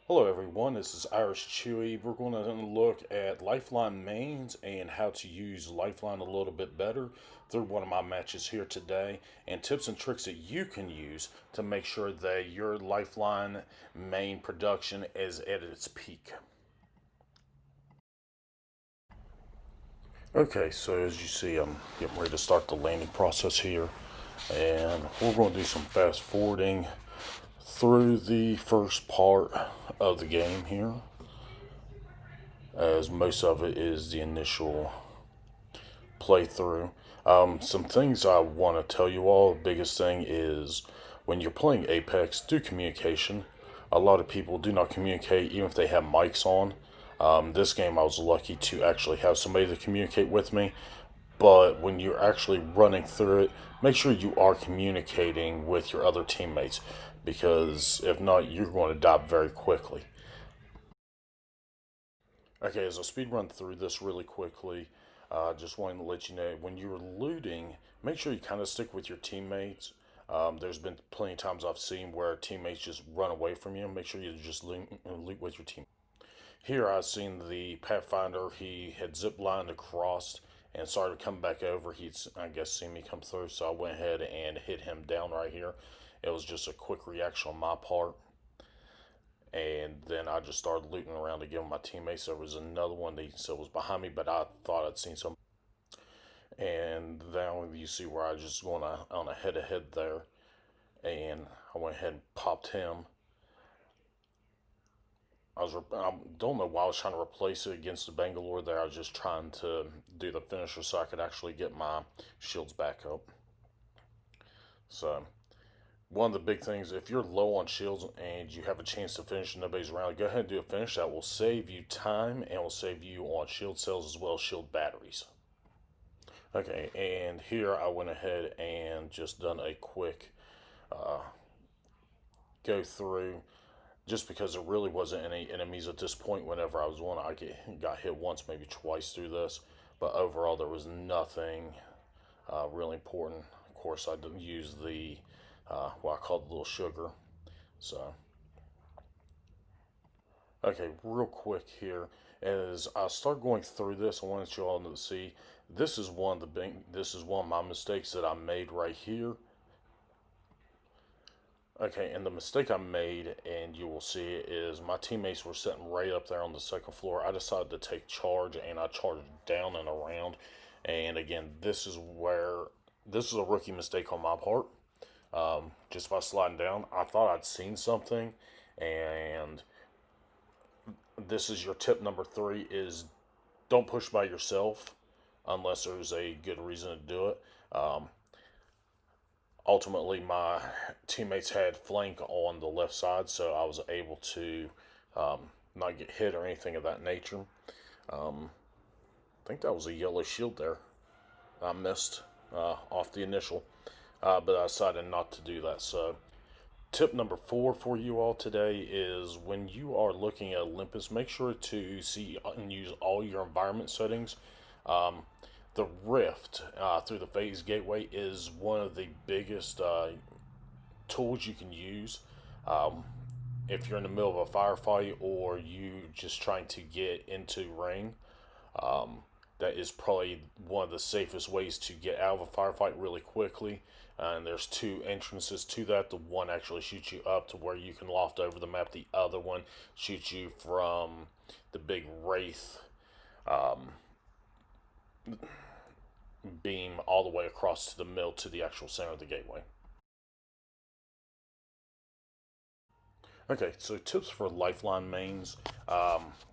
Hello everyone, this is Irish Chewy. We're going to look at Lifeline mains and how to use Lifeline a little bit better through one of my matches here today, and tips and tricks that you can use to make sure that your Lifeline main production is at its peak. Okay, so as you see, I'm getting ready to start the landing process here, and we're going to do some fast forwarding through the first part of the game here, as most of it is the initial playthrough. Some things I want to tell you all. The biggest thing is when you're playing Apex, do communication. A lot of people do not communicate even if they have mics on. This game, I was lucky to actually have somebody to communicate with me. But when you're actually running through it, make sure you are communicating with your other teammates, because if not, you're going to die very quickly. Okay, as I speed run through this really quickly, just wanting to let you know when you're looting, make sure you kind of stick with your teammates. There's been plenty of times I've seen where teammates just run away from you. Make sure you just loot with your team. Here I've seen the Pathfinder. He had zip lined across and started to come back over. He'd, I guess, seen me come through, so I went ahead and hit him down right here. It was just a quick reaction on my part. And then I just started looting around to give my teammates. There was another one that he said was behind me, but I thought I'd seen some. And now you see where I just going on a head-to-head there, and I went ahead and popped him. I don't know why I was trying to replace it against the Bangalore there. I was just trying to do the finisher so I could actually get my shields back up. So one of the big things, if you're low on shields and you have a chance to finish and nobody's around, go ahead and do a finish. That will save you time and will save you on shield cells as well as shield batteries. Okay, and here I went ahead and just done a quick uh, go through, just because there really wasn't any enemies at this point. Whenever I was one, got hit once, maybe twice through this, but overall there was nothing really important. Of course, I didn't use the what I call the little sugar. So, okay, real quick here, as I start going through this, I wanted you all to see this is one of this is one of my mistakes that I made right here. Okay, and the mistake I made, and you will see it, is my teammates were sitting right up there on the second floor. I decided to take charge, and I charged down and around. And again, this is a rookie mistake on my part. Just by sliding down, I thought I'd seen something, and this is your tip number 3: is don't push by yourself unless there's a good reason to do it. Ultimately, my teammates had flank on the left side, so I was able to not get hit or anything of that nature. I think that was a yellow shield there. I missed off the initial, but I decided not to do that. So, tip number 4 for you all today is when you are looking at Olympus, make sure to see and use all your environment settings. The Rift through the Phase Gateway is one of the biggest tools you can use if you're in the middle of a firefight or you just trying to get into ring. That is probably one of the safest ways to get out of a firefight really quickly. And there's 2 entrances to that. The one actually shoots you up to where you can loft over the map. The other one shoots you from the big wraith beam all the way across to the middle to the actual center of the gateway. Okay, so tips for Lifeline mains.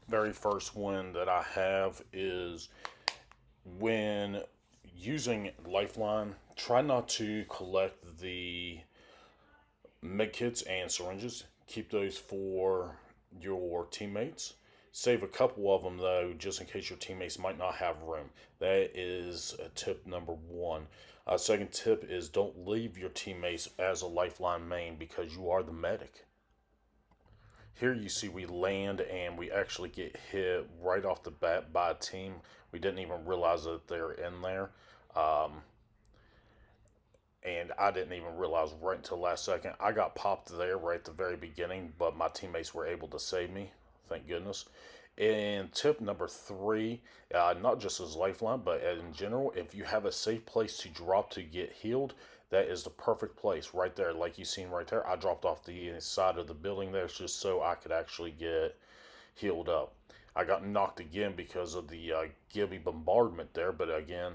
Very first one that I have is when using Lifeline, try not to collect the medkits and syringes. Keep those for your teammates. Save a couple of them though, just in case your teammates might not have room. That is tip number 1. Second tip is don't leave your teammates as a Lifeline main because you are the medic. Here you see we land and we actually get hit right off the bat by a team. We didn't even realize that they're in there. Um, and I didn't even realize right until last second. I got popped there right at the very beginning, but my teammates were able to save me. Thank goodness. And tip number three, not just as lifeline, but in general, if you have a safe place to drop to get healed, that is the perfect place right there. Like you seen right there, I dropped off the side of the building there just so I could actually get healed up. I got knocked again because of the Gibby bombardment there, but again,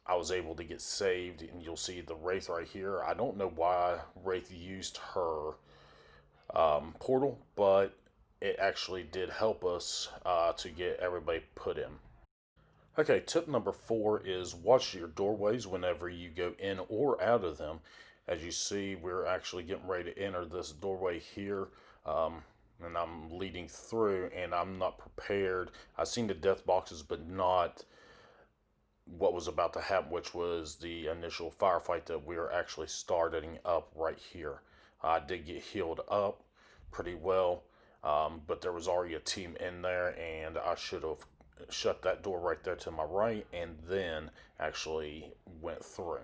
I was able to get saved, and you'll see the Wraith right here. I don't know why Wraith used her portal, but it actually did help us to get everybody put in. Okay, tip number four is watch your doorways whenever you go in or out of them. As you see, we're actually getting ready to enter this doorway here. And I'm leading through, and I'm not prepared. I've seen the death boxes, but not what was about to happen, which was the initial firefight that we are actually starting up right here. I did get healed up pretty well, but there was already a team in there, and I should have shut that door right there to my right and then actually went through.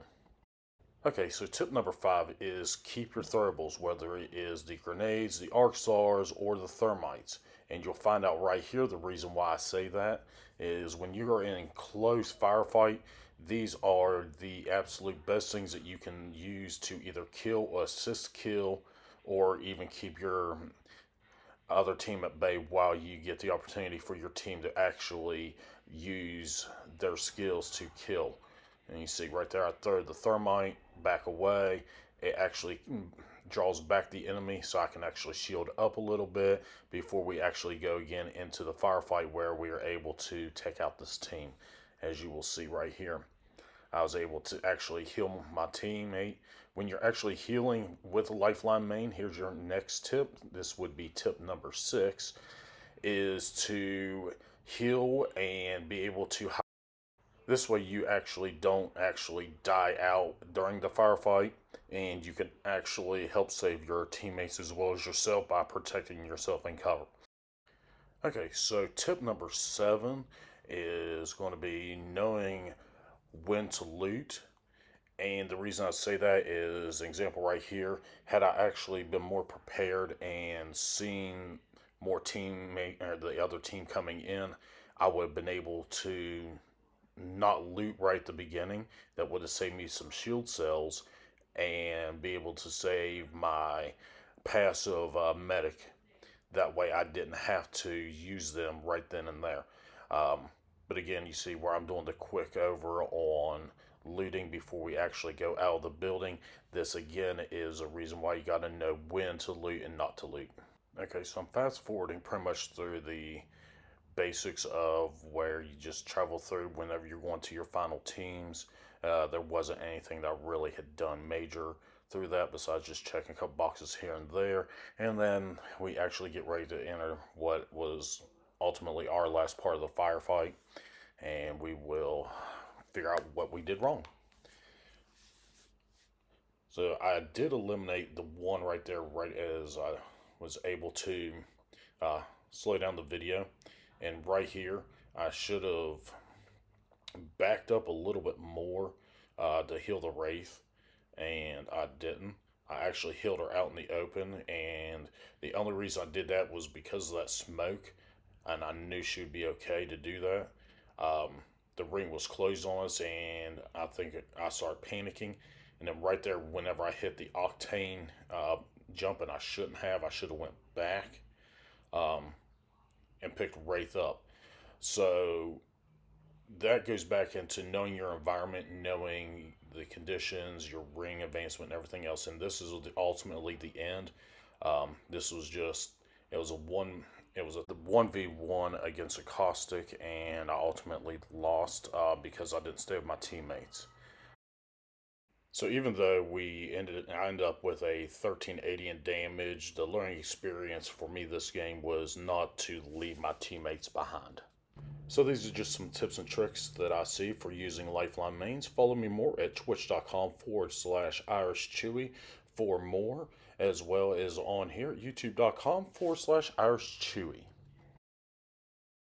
Okay, so tip number five is keep your throwables, whether it is the grenades, the arc stars, or the thermites. And you'll find out right here the reason why I say that is when you are in close firefight, these are the absolute best things that you can use to either kill or assist kill, or even keep your other team at bay while you get the opportunity for your team to actually use their skills to kill. And you see right there, I throw the thermite back away. It actually draws back the enemy so I can actually shield up a little bit before we actually go again into the firefight where we are able to take out this team. As you will see right here, I was able to actually heal my teammate. When you're actually healing with a lifeline main, here's your next tip. This would be tip number 6, is to heal and be able to. This way you actually don't actually die out during the firefight, and you can actually help save your teammates as well as yourself by protecting yourself in cover. Okay, so tip number 7 is going to be knowing when to loot. And the reason I say that is, example right here, had I actually been more prepared and seen more teammate or the other team coming in, I would have been able to not loot right at the beginning. That would have saved me some shield cells and be able to save my passive medic. That way I didn't have to use them right then and there. But again, you see where I'm doing the quick over on looting before we actually go out of the building. This again is a reason why you got to know when to loot and not to loot. Okay, so I'm fast forwarding pretty much through the basics of where you just travel through whenever you're going to your final teams. There wasn't anything that I really had done major through that besides just checking a couple boxes here and there. And then we actually get ready to enter what was ultimately our last part of the firefight, and we will figure out what we did wrong. So I did eliminate the one right there right as I was able to slow down the video. And right here, I should have backed up a little bit more to heal the Wraith, and I didn't. I actually healed her out in the open, and the only reason I did that was because of that smoke, and I knew she would be okay to do that. The ring was closed on us, and I think I started panicking, and then right there, whenever I hit the octane jump, and I should have went back and picked Wraith up. So that goes back into knowing your environment, knowing the conditions, your ring advancement, and everything else. And this is ultimately the end. This was just, it was a 1v1 against a Caustic, and I ultimately lost because I didn't stay with my teammates. So even though I ended up with a 1380 in damage, the learning experience for me this game was not to leave my teammates behind. So these are just some tips and tricks that I see for using Lifeline mains. Follow me more at twitch.com/IrishChewy for more, as well as on here at youtube.com/IrishChewy.